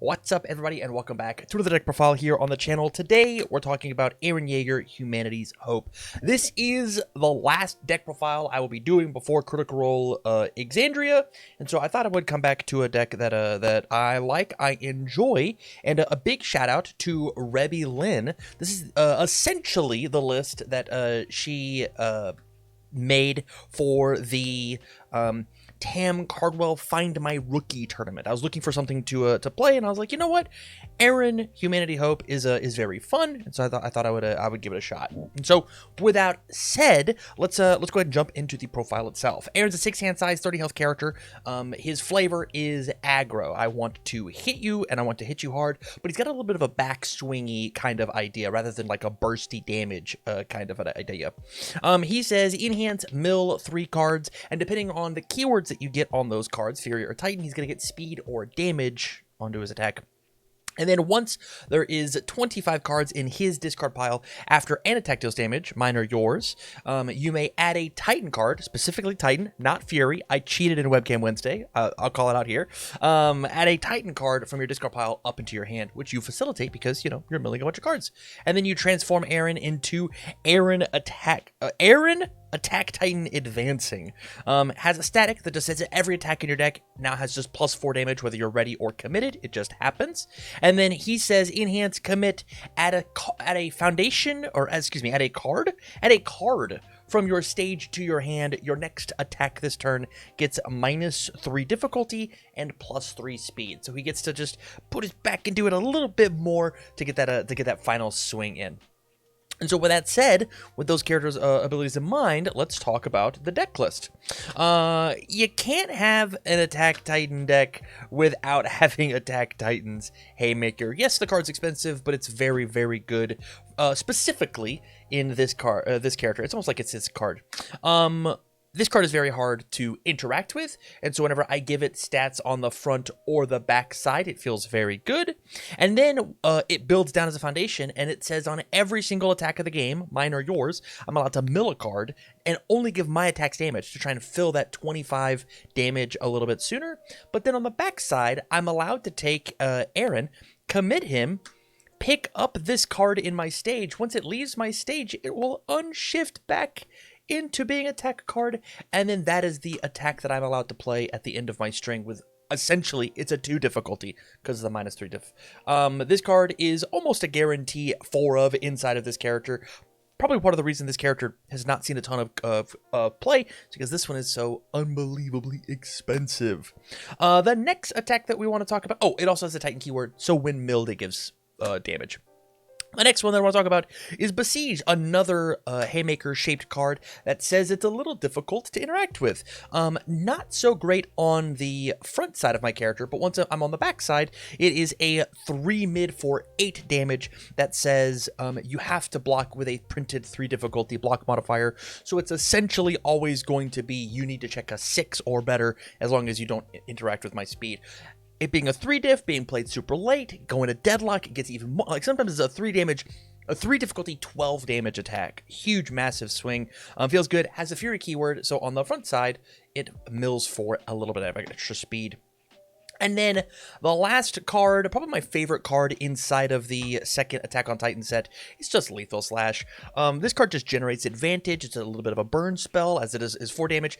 What's up, everybody, and welcome back to the deck profile here on the channel. Today, we're talking about Eren Yeager, Humanity's Hope. This is the last deck profile I will be doing before Critical Role Exandria, and so I thought I would come back to a deck that I like, I enjoy, and a big shout out to Rebby Lynn. This is essentially the list that she made for the TamCardwell Find My Rookie tournament. I was looking for something to play, and I was like, you know what, Eren Humanity Hope is very fun, and so I thought I would give it a shot. And so, without said, let's go ahead and jump into the profile itself. Eren's a 6-hand size, 30 health character. His flavor is aggro. I want to hit you, and I want to hit you hard, but he's got a little bit of a backswingy kind of idea rather than like a bursty damage kind of an idea. He says enhance, mill 3 cards, and depending on the keywords that you get on those cards, Fury or Titan, he's going to get speed or damage onto his attack. And then once there is 25 cards in his discard pile after an attack deals damage, mine or yours, you may add a Titan card, specifically Titan, not Fury. I cheated in Webcam Wednesday. I'll call it out here. Add a Titan card from your discard pile up into your hand, which you facilitate because, you know, you're milling a bunch of cards. And then you transform Eren into Eren Attack Titan Advancing. Has a static that just says that every attack in your deck now has just + 4 damage, whether you're ready or committed. It just happens. And then he says enhance, commit, add a foundation, or excuse me, add a card from your stage to your hand. Your next attack this turn gets -3 difficulty and +3 speed. So he gets to just put his back into it a little bit more to get that final swing in. And so with that said, with those characters' abilities in mind, let's talk about the deck list. You can't have an Attack Titan deck without having Attack Titan's Haymaker. Yes, the card's expensive, but it's very, very good, specifically in this character. It's almost like it's his card. This card is very hard to interact with, and so whenever I give it stats on the front or the back side, it feels very good. And then it builds down as a foundation, and it says on every single attack of the game, mine or yours, I'm allowed to mill a card and only give my attacks damage to try and fill that 25 damage a little bit sooner. But then on the back side, I'm allowed to take Eren, commit him, pick up this card in my stage. Once it leaves my stage, it will unshift back into being attack card, and then that is the attack that I'm allowed to play at the end of my string with, essentially, it's a 2 difficulty because of the -3 diff. This card is almost a guarantee 4 of inside of this character. Probably part of the reason this character has not seen a ton of play is because this one is so unbelievably expensive. The next attack that we want to talk about, it also has a Titan keyword, so when milled it gives damage. The next one that I want to talk about is Besiege, another Haymaker-shaped card that says it's a little difficult to interact with. Not so great on the front side of my character, but once I'm on the back side, it is a 3 mid for 8 damage that says you have to block with a printed 3 difficulty block modifier. So it's essentially always going to be you need to check a 6 or better as long as you don't interact with my speed. It being a 3 diff, being played super late, going to deadlock, it gets even more, like sometimes it's a 3 difficulty 12 damage attack. Huge, massive swing. Feels good, has a Fury keyword, so on the front side, it mills for a little bit of extra speed. And then the last card, probably my favorite card inside of the second Attack on Titan set, is just Lethal Slash. This card just generates advantage. It's a little bit of a burn spell, as it is 4 damage.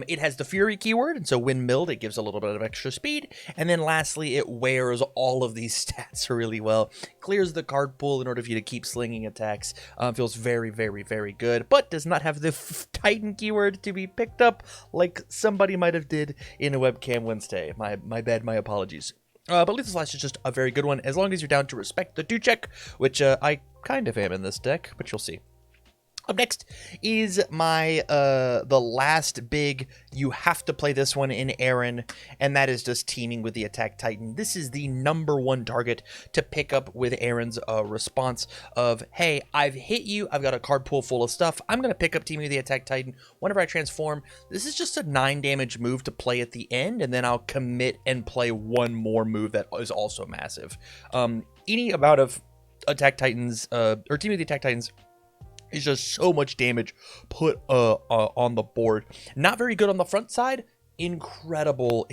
It has the Fury keyword, and so when milled, it gives a little bit of extra speed. And then lastly, it wears all of these stats really well. Clears the card pool in order for you to keep slinging attacks. Feels very, very, very good, but does not have the Titan keyword to be picked up like somebody might have did in a Webcam Wednesday. My bad, my apologies. But Lethal Slash is just a very good one, as long as you're down to respect the 2 check, which I kind of am in this deck, but you'll see. Up next is my, the last big, you have to play this one in Eren, and that is just teaming with the Attack Titan. This is the #1 target to pick up with Eren's response of, hey, I've hit you, I've got a card pool full of stuff, I'm going to pick up teaming with the Attack Titan. Whenever I transform, this is just a 9 damage move to play at the end, and then I'll commit and play 1 more move that is also massive. Any amount of Attack Titans, or teaming with the Attack Titans, is just so much damage put on the board. Not very good on the front side, incredible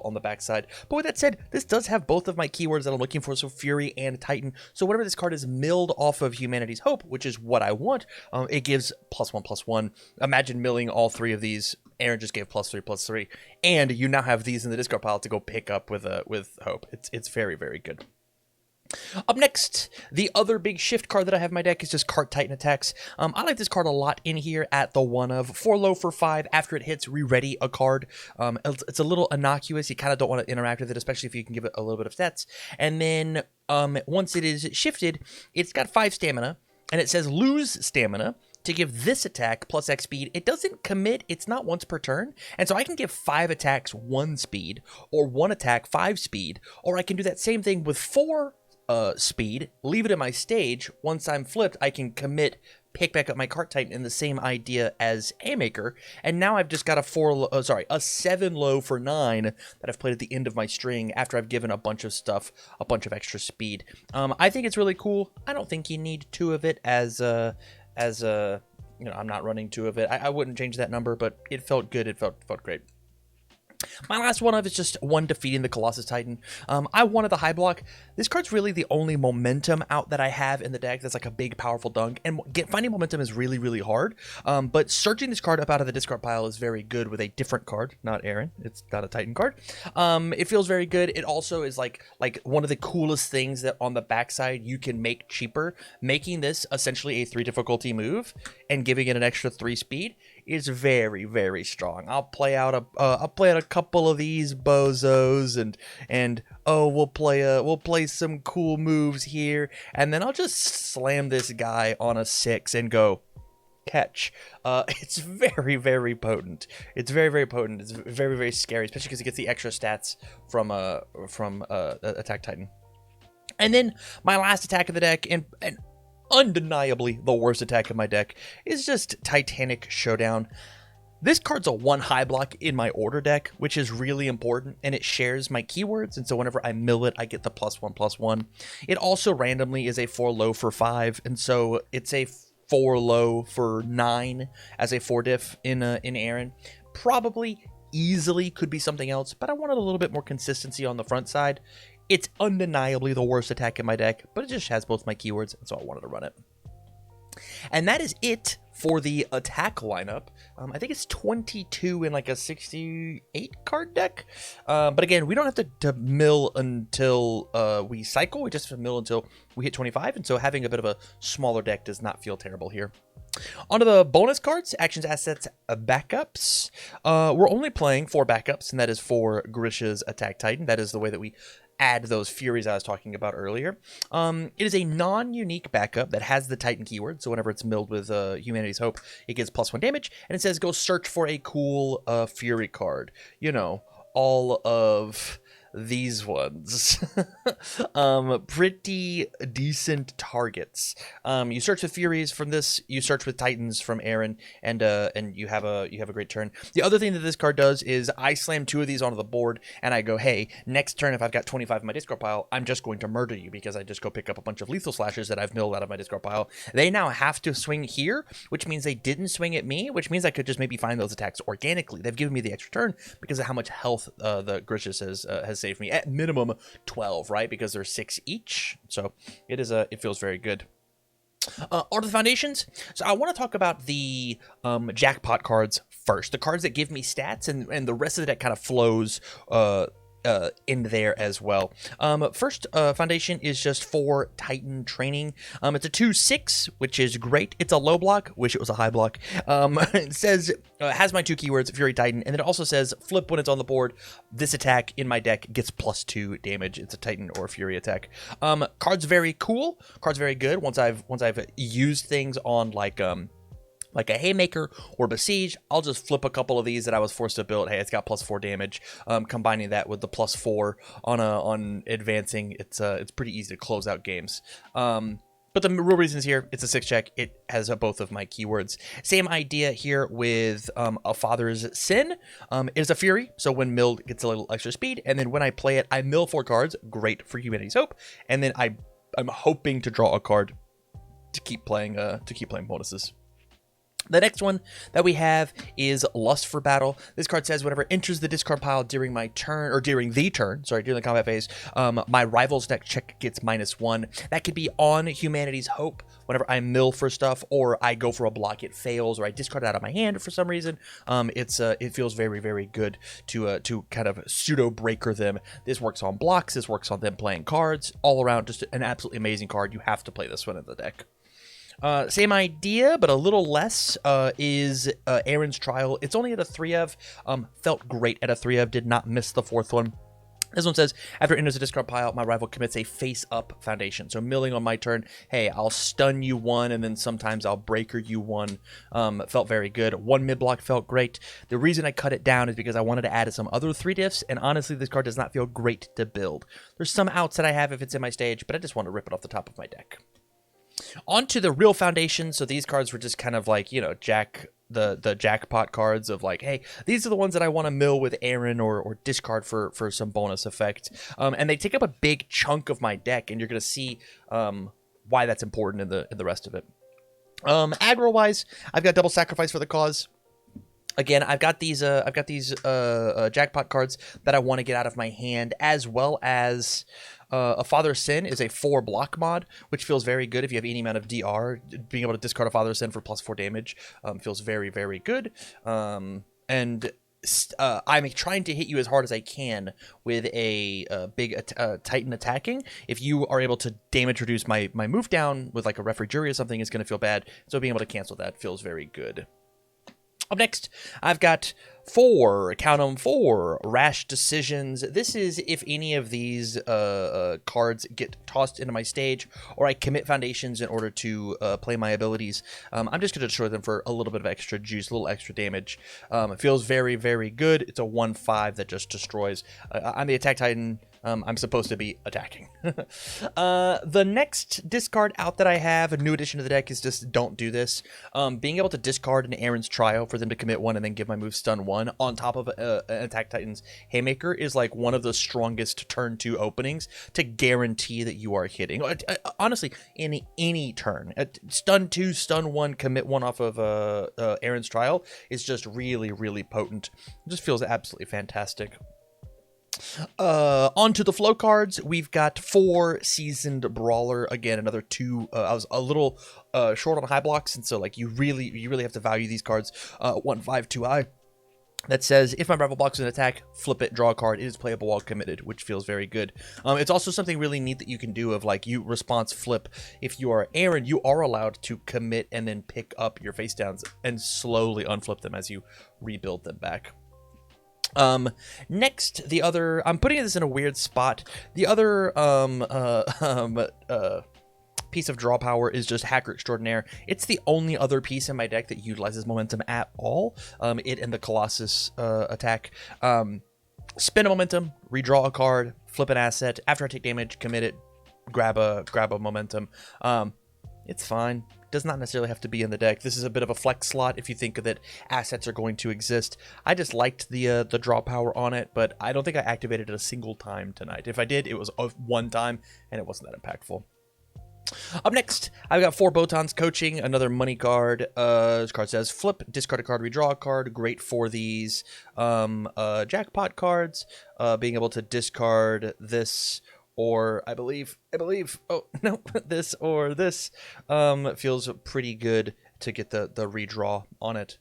on the backside. But with that said, this does have both of my keywords that I'm looking for, so Fury and Titan. So whenever this card is milled off of Humanity's Hope, which is what I want, it gives +1/+1. Imagine milling all three of these. Eren just gave +3/+3, and you now have these in the discard pile to go pick up with Hope. It's very, very good. Up next, the other big shift card that I have in my deck is just Cart Titan attacks. I like this card a lot in here at the 1 of 4 low for 5. After it hits, re-ready a card. It's a little innocuous. You kind of don't want to interact with it, especially if you can give it a little bit of stats. And then once it is shifted, it's got 5 stamina, and it says lose stamina to give this attack plus X speed. It doesn't commit. It's not once per turn. And so I can give 5 attacks 1 speed, or 1 attack 5 speed, or I can do that same thing with 4 speed, leave it in my stage. Once I'm flipped, I can commit, pick back up my Cart Titan in the same idea as Haymaker, and now I've just got a 7 low for 9 that I've played at the end of my string after I've given a bunch of stuff, a bunch of extra speed. I think it's really cool. I don't think you need 2 of it as you know, I'm not running 2 of it. I wouldn't change that number, but it felt good. It felt great. My last one of is just 1 defeating the Colossus Titan. I wanted the high block. This card's really the only momentum out that I have in the deck that's like a big, powerful dunk. And finding momentum is really, really hard. But searching this card up out of the discard pile is very good with a different card. Not Eren. It's not a Titan card. It feels very good. It also is like one of the coolest things that on the backside you can make cheaper. Making this essentially a 3 difficulty move and giving it an extra 3 speed is very, very strong. I'll play out a couple of these bozos and oh, we'll play some cool moves here, and then I'll just slam this guy on a 6 and go catch. It's very, very potent. It's very, very potent. It's very, very scary, especially because it gets the extra stats from Attack Titan. And then my last attack of the deck, and undeniably the worst attack of my deck, is just Titanic Showdown. This card's a 1 high block in my order deck, which is really important, and it shares my keywords, and so whenever I mill it, I get the +1/+1. It also randomly is a 4 low for 5, and so it's a 4 low for 9 as a 4 diff in Eren. Probably easily could be something else, but I wanted a little bit more consistency on the front side. It's undeniably the worst attack in my deck, but it just has both my keywords, and so I wanted to run it. And that is it for the attack lineup. I think it's 22 in like a 68 card deck. But again, we don't have to mill until we cycle. We just have to mill until we hit 25. And so having a bit of a smaller deck does not feel terrible here. Onto the bonus cards, actions, assets, backups. We're only playing 4 backups, and that is for Grisha's Attack Titan. That is the way that we add those Furies I was talking about earlier. It is a non-unique backup that has the Titan keyword, so whenever it's milled with Humanity's Hope, it gets +1 damage, and it says go search for a cool Fury card. You know, all of these ones. Pretty decent targets. You search with Furies from this, you search with Titans from Eren, and you have a great turn. The other thing that this card does is I slam 2 of these onto the board, and I go, hey, next turn if I've got 25 in my discard pile, I'm just going to murder you, because I just go pick up a bunch of lethal slashes that I've milled out of my discard pile. They now have to swing here, which means they didn't swing at me, which means I could just maybe find those attacks organically. They've given me the extra turn because of how much health the Grishas has saved me. At minimum 12, right? Because they're 6 each. So it feels very good. Art of the Foundations. So I want to talk about the jackpot cards first. The cards that give me stats, and the rest of the deck kind of flows in there as well. First foundation is just for Titan training. It's a 2/6, which is great. It's a low block. Wish it was a high block. It says has my 2 keywords, Fury Titan, and then it also says flip when it's on the board. This attack in my deck gets +2 damage. It's a Titan or a Fury attack. Card's very cool. Card's very good. Once I've used things on like a Haymaker or Besiege, I'll just flip a couple of these that I was forced to build. Hey, it's got +4 damage. Combining that with the +4 on advancing, it's pretty easy to close out games. But the real reason is here, it's a 6 check. It has both of my keywords. Same idea here with A Father's Sin. It is a Fury, so when milled, it gets a little extra speed. And then when I play it, I mill 4 cards. Great for Humanity's Hope. And then I'm hoping to draw a card to keep playing bonuses. The next one that we have is Lust for Battle. This card says whenever it enters the discard pile during my turn, or during the combat phase, my rival's deck check gets -1. That could be on Humanity's Hope whenever I mill for stuff, or I go for a block, it fails, or I discard it out of my hand for some reason. It feels very, very good to kind of pseudo breaker them. This works on blocks. This works on them playing cards. All around, just an absolutely amazing card. You have to play this one in the deck. Same idea, but a little less, is Eren's Trial. It's only at a 3 of. Felt great at a 3 of. Did not miss the 4th one. This one says, after it enters a discard pile, my rival commits a face-up foundation. So milling on my turn, hey, I'll stun you 1, and then sometimes I'll breaker you 1. Felt very good. 1 mid-block felt great. The reason I cut it down is because I wanted to add some other 3 diffs, and honestly, this card does not feel great to build. There's some outs that I have if it's in my stage, but I just want to rip it off the top of my deck. On to the real foundation. So these cards were just kind of like, you know, the jackpot cards of like, hey, these are the ones that I want to mill with Eren or discard for some bonus effect. And they take up a big chunk of my deck, and you're going to see why that's important in the rest of it. Aggro wise, I've got Double Sacrifice for the Cause. Again, I've got these jackpot cards that I want to get out of my hand, as well as a Father's Sin is a 4 block mod, which feels very good if you have any amount of DR. Being able to discard a Father's Sin for +4 damage feels very, very good. I'm trying to hit you as hard as I can with a big Titan attacking. If you are able to damage reduce my move down with like a Refrigery or something, is going to feel bad. So being able to cancel that feels very good. Up next, I've got 4, count 'em, 4 Rash Decisions. This is if any of these cards get tossed into my stage, or I commit foundations in order to play my abilities. I'm just going to destroy them for a little bit of extra juice, a little extra damage. It feels very, very good. It's a 1/5 that just destroys. I'm the Attack Titan. I'm supposed to be attacking. The next discard out that I have, a new addition to the deck, is just don't do this. Being able to discard an Eren's Trial for them to commit 1 and then give my move stun 1 on top of an Attack Titan's Haymaker is like one of the strongest turn 2 openings to guarantee that you are hitting. Honestly, in any turn. Stun 2, stun 1, commit 1 off of Eren's Trial is just really, really potent. It just feels absolutely fantastic. Onto the flow cards, we've got 4 Seasoned Brawler. Again, another 2. I was a little short on high blocks, and so like you really have to value these cards. 1/5 2i that says if my rival blocks an attack, flip it, draw a card. It is playable while committed, which feels very good. It's also something really neat that you can do of like you response flip. If you are Eren, you are allowed to commit and then pick up your face downs and slowly unflip them as you rebuild them back. Next, I'm putting this in a weird spot. The other, piece of draw power is just Hacker Extraordinaire. It's the only other piece in my deck that utilizes momentum at all. It and the Colossus, attack. Spin a momentum, redraw a card, flip an asset. After I take damage, commit it, grab a momentum. It's fine. Does not necessarily have to be in the deck. This is a bit of a flex slot if you think that assets are going to exist. I just liked the draw power on it, but I don't think I activated it a single time tonight. If I did, it was one time, and it wasn't that impactful. Up next, I've got 4 Botan's Coaching, another money card. This card says flip, discard a card, redraw a card. Great for these jackpot cards. Being able to discard this, or I believe, oh no, this or this, feels pretty good to get the redraw on it.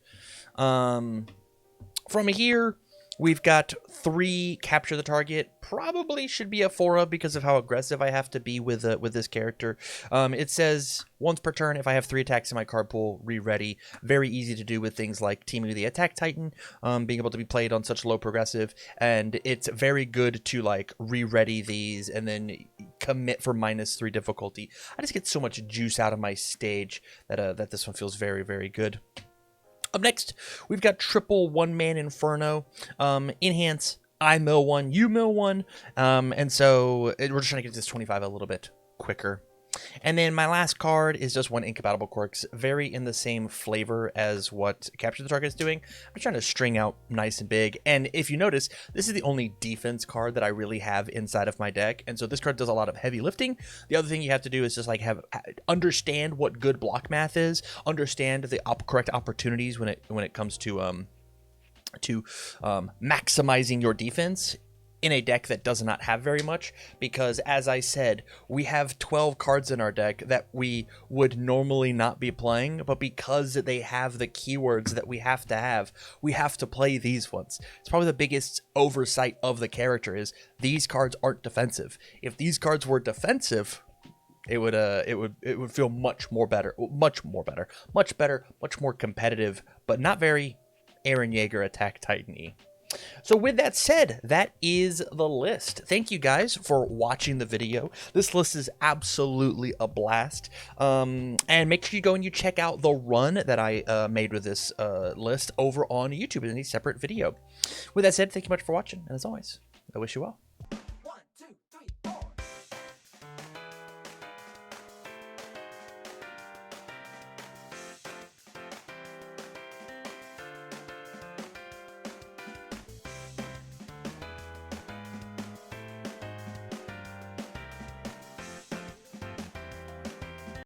From here, we've got 3 Capture the Target. Probably should be a 4 of because of how aggressive I have to be with this character. It says once per turn, if I have 3 attacks in my card pool, re-ready. Very easy to do with things like teaming with the Attack Titan, being able to be played on such low progressive, and it's very good to like re-ready these and then commit for -3 difficulty. I just get so much juice out of my stage that this one feels very, very good. Up next, we've got triple 1-man Inferno. Enhance, I mill 1, you mill 1. And so we're just trying to get this 25 a little bit quicker. And then my last card is just one Incompatible Quirks, very in the same flavor as what Capture the Target is doing. I'm trying to string out nice and big, and if you notice, this is the only defense card that I really have inside of my deck, and so this card does a lot of heavy lifting. The other thing you have to do is just like understand what good block math is, understand the correct opportunities when it comes to maximizing your defense in a deck that does not have very much, because as I said, we have 12 cards in our deck that we would normally not be playing, but because they have the keywords that we have to play these ones. It's probably the biggest oversight of the character is these cards aren't defensive. If these cards were defensive, it would feel much better, much more competitive, but not very Eren Yeager Attack Titan-y. So with that said, that is the list. Thank you guys for watching the video. This list is absolutely a blast. And make sure you go and you check out the run that I made with this list over on YouTube in a separate video. With that said, thank you much for watching. And as always, I wish you well.